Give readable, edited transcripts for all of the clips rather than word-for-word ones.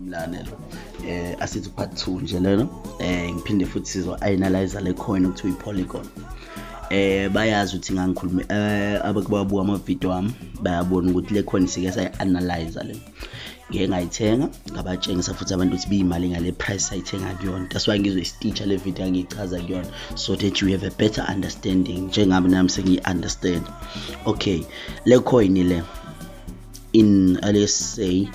mlane lo asithi part 2 nje lena ngiphinde futhi sizo-analyze le coin okuthiwa i-polygon. Bayazi ukuthi ngangikhulume abakubabuka amavidiyo wami bayabona ukuthi le coin sike sayi-analyze le ngeke ngayithenga ngabatshengisa futhi abantu ukuthi biyimali ngale price ayithenga kuyona. That's why ngizoyistitcha le video ngiyichaza kuyona so that you have a better understanding njengabe nami sengiyi-understand. Okay, le coin le in let's say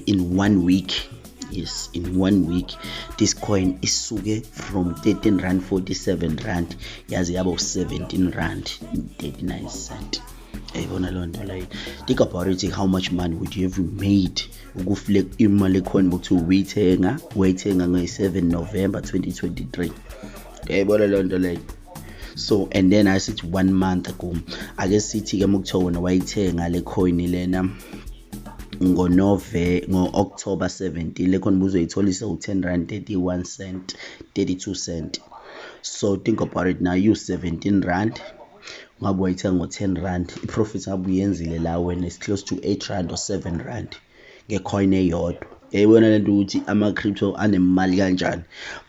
in 1 week, yes, in 1 week this coin isuke from 13.47 rand yaze yaba 17.39. Ayibona lo nto leyo. Think about it, how much money would you have made ukuflek imali coin ukuthi uyithenga nge-7 November 2023. Ayibona lo nto leyo. So and then I said 1 month ago ake sithi ke mukuthiwa wena wayithenga le coin lena ngo-October 17 le coin buzoyitholisa u10.31 32 cent. So think about it now, you 17 rand ngabe wayithenga ngo-10 rand, i-profit ngabe uyenzile la wena is close to 8 rand or 7 rand ngecoin eyodwa. Yayibona lento ukuthi ama-crypto anemali kanjani,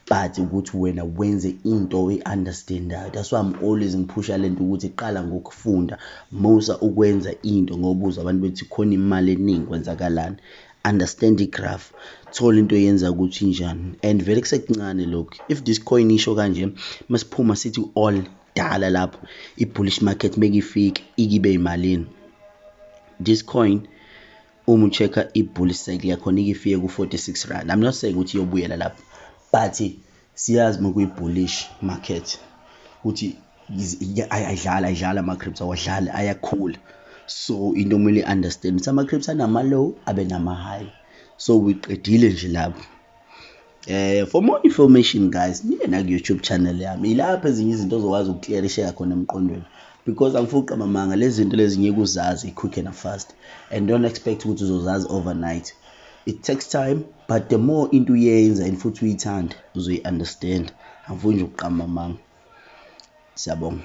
but ukuthi wena wenze into oyi-understandayo. That's why I'm always ngiphusha lento ukuthi qala ngokufunda, musa ukwenza into ngobuza abantu bethi khona imali eningi kwenzakalani. Understand i-graph, thola into yenza ukuthi njani, and vele kusekuncane lokhu. If this coin isho kanje masiphuma sithi all dala lapho i-bullish market mekifika ikibe imalini, this coin uma uchecka i-bullish cycle yakhona ikifike ku-46 rand. I'm not saying ukuthi iyobuyela lapho, but siyazi makuyi-bullish market ukuthi ayadlala ama-crypto, awadlala ayakhula. So into kumele understand ukuthi ama-crypto anama-low abe nama-high, so wiqedile nje lapho. For more information guys, niye na ku-YouTube channel yami, ilapha ezinye izinto ozokwazi ukuclearisheka khona emqondweni, because angifuqa amamanga lezi zinto lezi ngeke uzazi quick and fast, and don't expect ukuthi uzozazi overnight. It takes time, but the more into uyenza and futhi uyithanda uzoyi-understand. Angifuni nje ukuqamba amanga. Siyabonga.